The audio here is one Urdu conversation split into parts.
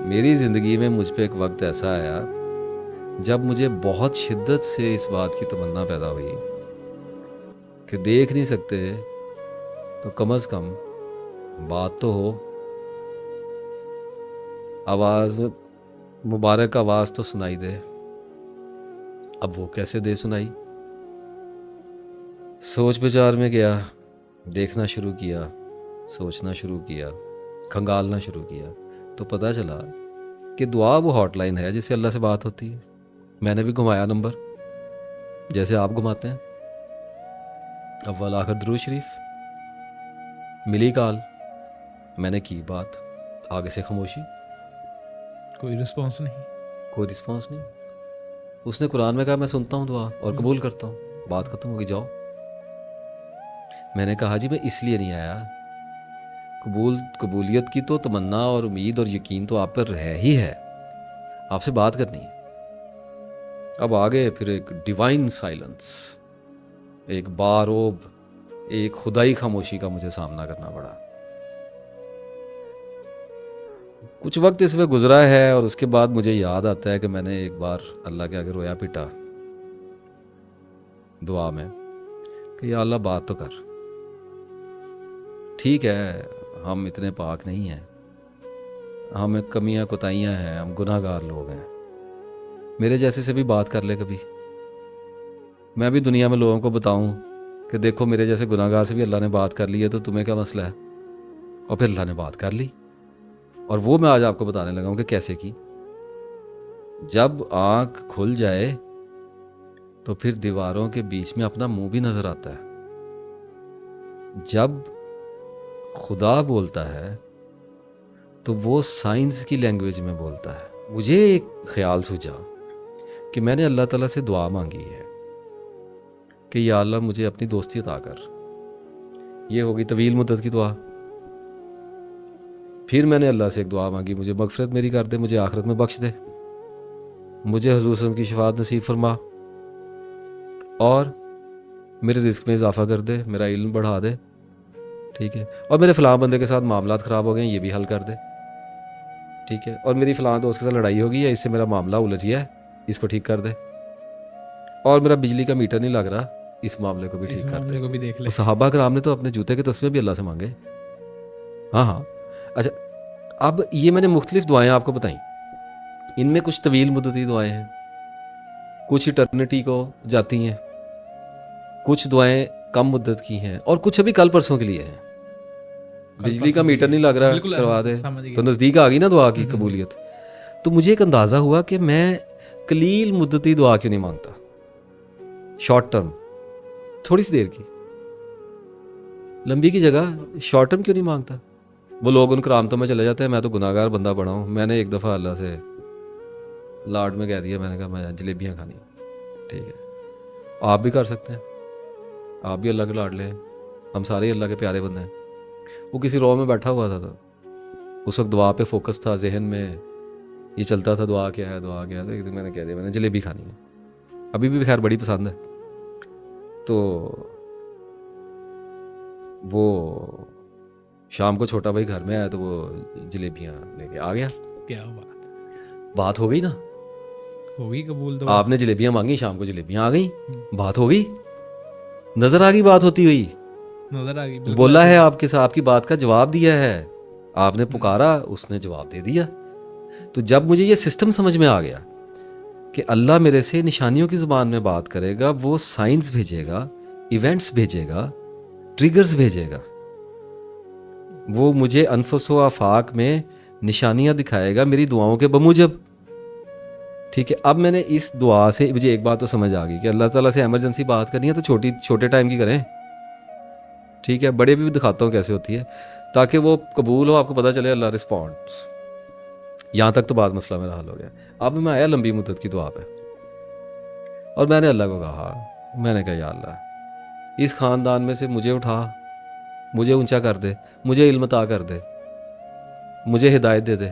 میری زندگی میں مجھ پہ ایک وقت ایسا آیا جب مجھے بہت شدت سے اس بات کی تمنا پیدا ہوئی کہ دیکھ نہیں سکتے تو کم از کم بات تو ہو، آواز مبارک آواز تو سنائی دے۔ اب وہ کیسے دے سنائی؟ سوچ بچار میں گیا، دیکھنا شروع کیا، سوچنا شروع کیا، کھنگالنا شروع کیا، تو پتہ چلا کہ دعا وہ ہاٹ لائن ہے جس سے اللہ سے بات ہوتی ہے۔ میں نے بھی گھمایا نمبر جیسے آپ گھماتے ہیں، اول آخر درود شریف، ملی کال، میں نے کی بات، آگے سے خاموشی، کوئی رسپانس نہیں، کوئی رسپانس نہیں۔ اس نے قرآن میں کہا میں سنتا ہوں دعا اور قبول کرتا ہوں، بات ختم ہوگی، جاؤ۔ میں نے کہا جی میں اس لیے نہیں آیا، قبولیت کی تو تمنا اور امید اور یقین تو آپ پر ہے ہی ہے، آپ سے بات کرنی ہے۔ اب آگے پھر ایک ڈیوائن سائلنس، ایک باروب، ایک خدائی خاموشی کا مجھے سامنا کرنا پڑا۔ کچھ وقت اس میں گزرا ہے اور اس کے بعد مجھے یاد آتا ہے کہ میں نے ایک بار اللہ کے آگے رویا پیٹا دعا میں کہ یا اللہ بات تو کر۔ ٹھیک ہے ہم اتنے پاک نہیں ہیں، ہمیں کمیاں کوتاہیاں ہیں، ہم گناہ گار لوگ ہیں، میرے جیسے سے بھی بات کر لے کبھی، میں بھی دنیا میں لوگوں کو بتاؤں کہ دیکھو میرے جیسے گناہ گار سے بھی اللہ نے بات کر لی ہے، تو تمہیں کیا مسئلہ ہے؟ اور پھر اللہ نے بات کر لی، اور وہ میں آج آپ کو بتانے لگا ہوں کہ کیسے کی۔ جب آنکھ کھل جائے تو پھر دیواروں کے بیچ میں اپنا منہ بھی نظر آتا ہے۔ جب خدا بولتا ہے تو وہ سائنس کی لینگویج میں بولتا ہے۔ مجھے ایک خیال سوچا کہ میں نے اللہ تعالیٰ سے دعا مانگی ہے کہ یا اللہ مجھے اپنی دوستی عطا کر، یہ ہوگی طویل مدت کی دعا۔ پھر میں نے اللہ سے ایک دعا مانگی، مجھے مغفرت میری کر دے، مجھے آخرت میں بخش دے، مجھے حضور صلی اللہ علیہ وسلم کی شفاعت نصیب فرما، اور میرے رزق میں اضافہ کر دے، میرا علم بڑھا دے، ٹھیک ہے، اور میرے فلاں بندے کے ساتھ معاملات خراب ہو گئے ہیں یہ بھی حل کر دے، ٹھیک ہے، اور میری فلاں دوست کے ساتھ لڑائی ہو گئی ہے، اس سے میرا معاملہ الجھ گیا ہے، اس کو ٹھیک کر دے، اور میرا بجلی کا میٹر نہیں لگ رہا، اس معاملے کو بھی ٹھیک کر دے۔ کو بھی دیکھ لے۔ وہ صحابہ کرام نے تو اپنے جوتے کے تسمے بھی اللہ سے مانگے۔ ہاں اچھا، اب یہ میں نے مختلف دعائیں آپ کو بتائیں، ان میں کچھ طویل مدتی دعائیں ہیں، کچھ ایٹرنٹی کو جاتی ہیں، کچھ دعائیں کم مدت کی ہیں، اور کچھ ابھی کل پرسوں کے لیے ہیں۔ بجلی کا میٹر نہیں لگ رہا، کروا دے، تو نزدیک آ گئی نا دعا کی قبولیت۔ تو مجھے ایک اندازہ ہوا کہ میں قلیل مدتی دعا کیوں نہیں مانگتا، شارٹ ٹرم، تھوڑی سی دیر کی، لمبی کی جگہ شارٹ ٹرم کیوں نہیں مانگتا؟ وہ لوگ ان کرامتوں میں چلے جاتے ہیں، میں تو گناہ گار بندہ بڑا ہوں۔ میں نے ایک دفعہ اللہ سے لاڈ میں کہہ دیا، میں نے کہا میں جلیبیاں کھانی، ٹھیک ہے، آپ بھی کر سکتے ہیں، آپ بھی اللہ کے لاڈ لیں، ہم سارے ہی اللہ کے پیارے بندے ہیں۔ وہ کسی رو میں بیٹھا ہوا تھا، تو اس وقت دعا پہ فوکس تھا، ذہن میں یہ چلتا تھا دعا کیا ہے دعا کیا ہے، ایک دن میں نے کہہ دیا میں نے جلیبی کھانی ہے، ابھی بھی خیر بڑی پسند ہے۔ تو وہ شام کو چھوٹا بھائی گھر میں آیا تو وہ جلیبیاں لے کے آ گیا۔ کیا بات ہو گئی نا، ہو گئی قبول، تو آپ نے جلیبیاں مانگی، شام کو جلیبیاں آ گئیں، بات ہو گئی، نظر آ گئی بات ہوتی ہوئی، نظر آ گئی، بولا ہے آپ کے ساتھ، آپ کی بات کا جواب دیا ہے، آپ نے پکارا اس نے جواب دے دیا۔ تو جب مجھے یہ سسٹم سمجھ میں آ گیا کہ اللہ میرے سے نشانیوں کی زبان میں بات کرے گا، وہ سائنس بھیجے گا، ایونٹس بھیجے گا، ٹریگرز بھیجے گا، وہ مجھے انفس و آفاق میں نشانیاں دکھائے گا میری دعاؤں کے بموجب، ٹھیک ہے۔ اب میں نے اس دعا سے مجھے ایک بات تو سمجھ آ گئی کہ اللہ تعالیٰ سے ایمرجنسی بات کرنی ہے تو چھوٹے ٹائم کی کریں، ٹھیک ہے، بڑے بھی دکھاتا ہوں کیسے ہوتی ہے، تاکہ وہ قبول ہو، آپ کو پتہ چلے اللہ رسپونڈس۔ یہاں تک تو بات مسئلہ میرا حل ہو گیا۔ اب میں آیا لمبی مدت کی دعا پہ، اور میں نے اللہ کو کہا، میں نے کہا یا اللہ اس خاندان میں سے مجھے اٹھا، مجھے اونچا کر دے، مجھے علم عطا کر دے، مجھے ہدایت دے دے،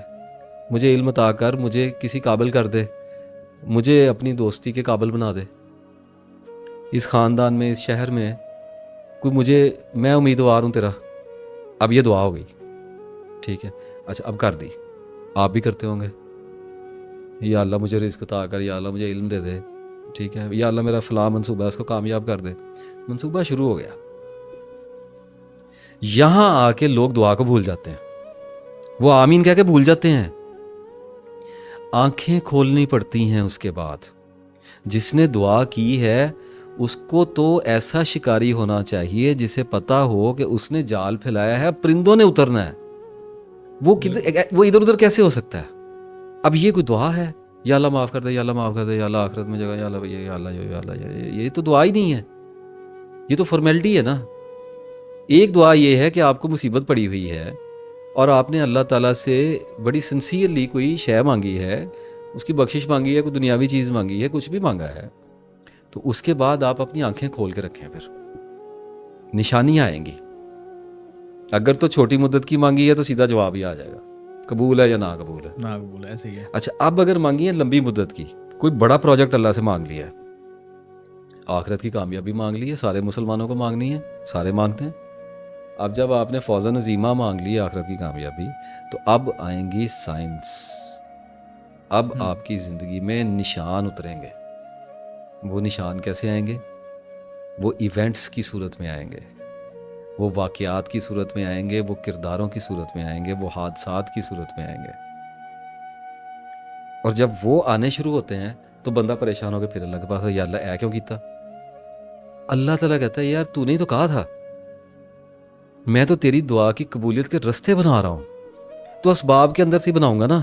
مجھے علم عطا کر، مجھے کسی قابل کر دے، مجھے اپنی دوستی کے قابل بنا دے، اس خاندان میں، اس شہر میں کوئی مجھے، میں امیدوار ہوں تیرا۔ اب یہ دعا ہو گئی، ٹھیک ہے، اچھا اب کر دی، آپ بھی کرتے ہوں گے, یا اللہ مجھے رزق عطا کر, یا اللہ مجھے علم دے دے, ٹھیک ہے, یا اللہ میرا فلاں منصوبہ ہے اس کو کامیاب کر دے. منصوبہ شروع ہو گیا. یہاں آ کے لوگ دعا کو بھول جاتے ہیں, وہ آمین کہہ کے بھول جاتے ہیں. آنکھیں کھولنی پڑتی ہیں اس کے بعد. جس نے دعا کی ہے اس کو تو ایسا شکاری ہونا چاہیے جسے پتا ہو کہ اس نے جال پھیلایا ہے, پرندوں نے اترنا ہے. وہ ادھر ادھر کیسے ہو سکتا ہے؟ اب یہ کوئی دعا ہے؟ یا اللہ معاف کر دے, یا اللہ معاف کر دے, یا اللہ آخرت میں جگہ, یا اللہ یا اللہ یا اللہ, یہ تو دعا ہی نہیں ہے, یہ تو فارمیلٹی ہے نا. ایک دعا یہ ہے کہ آپ کو مصیبت پڑی ہوئی ہے اور آپ نے اللہ تعالیٰ سے بڑی سنسیئرلی کوئی شے مانگی ہے, اس کی بخشش مانگی ہے, کوئی دنیاوی چیز مانگی ہے, کچھ بھی مانگا ہے, تو اس کے بعد آپ اپنی آنکھیں کھول کے رکھیں. پھر نشانیاں آئیں گی. اگر تو چھوٹی مدت کی مانگی ہے تو سیدھا جواب ہی آ جائے گا, قبول ہے یا نا قبول ہے. نا قبول ہے, ایسے ہی ہے. اچھا, اب اگر مانگی ہے لمبی مدت کی, کوئی بڑا پروجیکٹ اللہ سے مانگ لیا ہے, آخرت کی کامیابی مانگ لی ہے, سارے مسلمانوں کو مانگنی ہے, سارے مانگتے ہیں. اب جب آپ نے فوزن عظیمہ مانگ لی آخرت کی کامیابی, تو اب آئیں گی سائنس. اب آپ کی زندگی میں نشان اتریں گے. وہ نشان کیسے آئیں گے؟ وہ ایونٹس کی صورت میں آئیں گے, وہ واقعات کی صورت میں آئیں گے, وہ کرداروں کی صورت میں آئیں گے, وہ حادثات کی صورت میں آئیں گے. اور جب وہ آنے شروع ہوتے ہیں تو بندہ پریشان ہو کے پھر اللہ کے پاس, یا اللہ اے کیوں کیتا؟ اللہ تعالیٰ کہتا ہے یار تو نے تو کہا تھا, میں تو تیری دعا کی قبولیت کے رستے بنا رہا ہوں, تو اسباب کے اندر سے بناؤں گا نا.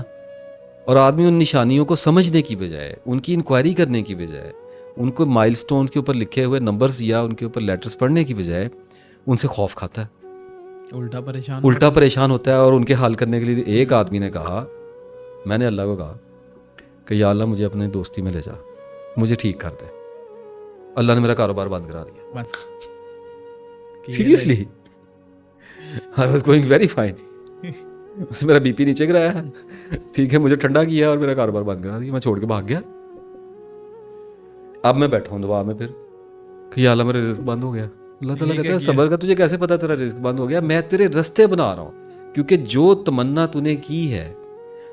اور آدمی ان نشانیوں کو سمجھنے کی بجائے, ان کی انکوائری کرنے کی بجائے, ان کو مائل سٹون کے اوپر لکھے ہوئے نمبرز یا ان کے اوپر لیٹرز پڑھنے کی بجائے ان سے خوف کھاتا ہے, الٹا پریشان ہوتا ہے. اور ان کے حل کرنے کے لیے ایک آدمی نے کہا, میں نے اللہ کو کہا کہ یا اللہ مجھے اپنے دوستی میں لے جا, مجھے ٹھیک کر دے. اللہ نے میرا کاروبار بند کرا دیا. Seriously, I was going very fine. اس نے میرا بی پی نیچے گرایا ہے, ٹھیک ہے, مجھے ٹھنڈا کیا اور میرا کاروبار بند کرا دیا, میں چھوڑ کے بھاگ گیا. اب میں بیٹھا ہوں دعا میں پھر کہ یا اللہ میرا رزق بند ہو گیا. اللہ تعالیٰ کہتا ہے صبر کا, تجھے کیسے پتا تیرا رزق بند ہو گیا؟ میں تیرے رستے بنا رہا ہوں, کیونکہ جو تمنا تو نے کی ہے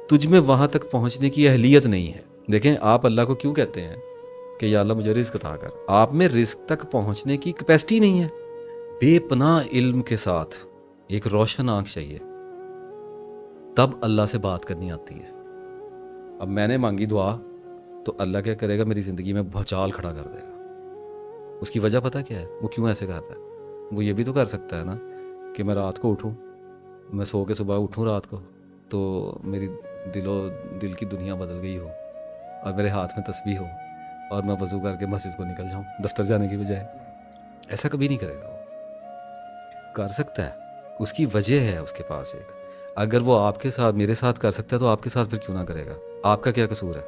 تجھ میں وہاں تک پہنچنے کی اہلیت نہیں ہے. دیکھیں آپ اللہ کو کیوں کہتے ہیں کہ یا اللہ مجھے رزق عطا کر؟ آپ میں رزق تک پہنچنے کی کیپیسٹی نہیں ہے. بے پناہ علم کے ساتھ ایک روشن آنکھ چاہیے, تب اللہ سے بات کرنی آتی ہے. اب میں نے مانگی دعا تو اللہ کیا کرے گا؟ میری زندگی میں بھوچال کھڑا کر دے گا. اس کی وجہ پتہ کیا ہے؟ وہ کیوں ایسے کرتا ہے؟ وہ یہ بھی تو کر سکتا ہے نا کہ میں رات کو اٹھوں, میں سو کے صبح اٹھوں رات کو تو میری دل کی دنیا بدل گئی ہو اور میرے ہاتھ میں تسبیح ہو اور میں وضو کر کے مسجد کو نکل جاؤں دفتر جانے کی بجائے. ایسا کبھی نہیں کرے گا. وہ کر سکتا ہے, اس کی وجہ ہے اس کے پاس ایک. اگر وہ آپ کے ساتھ, میرے ساتھ کر سکتا ہے تو آپ کے ساتھ پھر کیوں نہ کرے گا؟ آپ کا کیا قصور ہے؟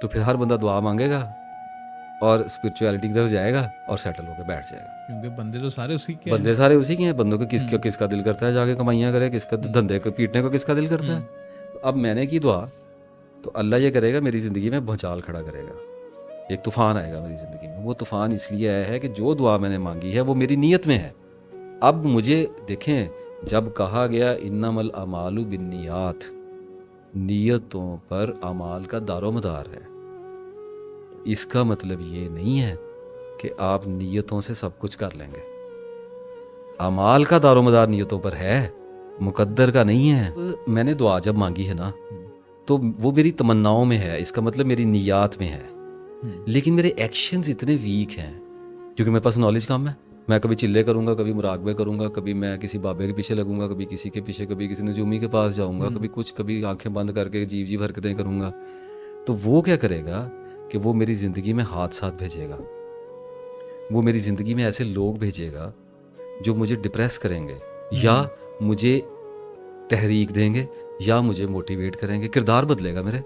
تو پھر ہر بندہ دعا مانگے گا اور اسپرچویلٹی کی طرف جائے گا اور سیٹل ہو کے بیٹھ جائے گا. کیونکہ بندے تو سارے اسی کے بندے سارے اسی کے ہیں. بندوں کو کس کا دل کرتا ہے جا کے کمائیاں کرے, کس کا دھندے کو پیٹنے کو کس کا دل کرتا ہے. اب میں نے کی دعا تو اللہ یہ کرے گا, میری زندگی میں بھونچال کھڑا کرے گا, ایک طوفان آئے گا میری زندگی میں. وہ طوفان اس لیے آیا ہے کہ جو دعا میں نے مانگی ہے وہ میری نیت میں ہے. اب مجھے دیکھیں, جب کہا گیا انما الاعمال بالنیات, نیتوں پر اعمال کا دار و مدار ہے, اس کا مطلب یہ نہیں ہے کہ آپ نیتوں سے سب کچھ کر لیں گے. اعمال کا دار و مدار نیتوں پر ہے, مقدر کا نہیں ہے. میں نے دعا جب مانگی ہے نا تو وہ میری تمناؤں میں ہے, اس کا مطلب میری نیات میں ہے. لیکن میرے ایکشنز اتنے ویک ہیں کیونکہ میرے پاس نالج کم ہے. میں کبھی چلے کروں گا, کبھی مراقبے کروں گا, کبھی میں کسی بابے کے پیچھے لگوں گا, کبھی کسی کے پیچھے, کبھی کسی نجومی کے پاس جاؤں گا, کبھی کچھ, کبھی آنکھیں بند کر کے عجیب حرکتیں کروں گا. تو وہ کیا کرے گا کہ وہ میری زندگی میں حادثات بھیجے گا, وہ میری زندگی میں ایسے لوگ بھیجے گا جو مجھے ڈپریس کریں گے, یا مجھے تحریک دیں گے, یا مجھے موٹیویٹ کریں گے. کردار بدلے گا میرے,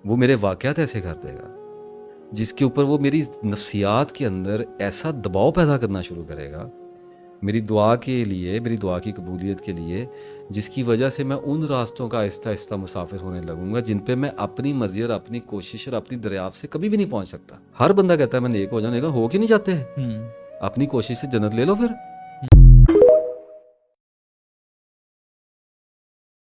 وہ میرے واقعات ایسے کر دے گا جس کے اوپر وہ میری نفسیات کے اندر ایسا دباؤ پیدا کرنا شروع کرے گا میری دعا کے لیے, میری دعا کی قبولیت کے لیے, جس کی وجہ سے میں ان راستوں کا آہستہ آہستہ مسافر ہونے لگوں گا جن پہ میں اپنی مرضی اور اپنی کوشش اور اپنی دریافت سے کبھی بھی نہیں پہنچ سکتا. ہر بندہ کہتا ہے میں نیک ہو جاؤں, نیک ہو کے نہیں جاتے. اپنی کوشش سے جنت لے لو پھر.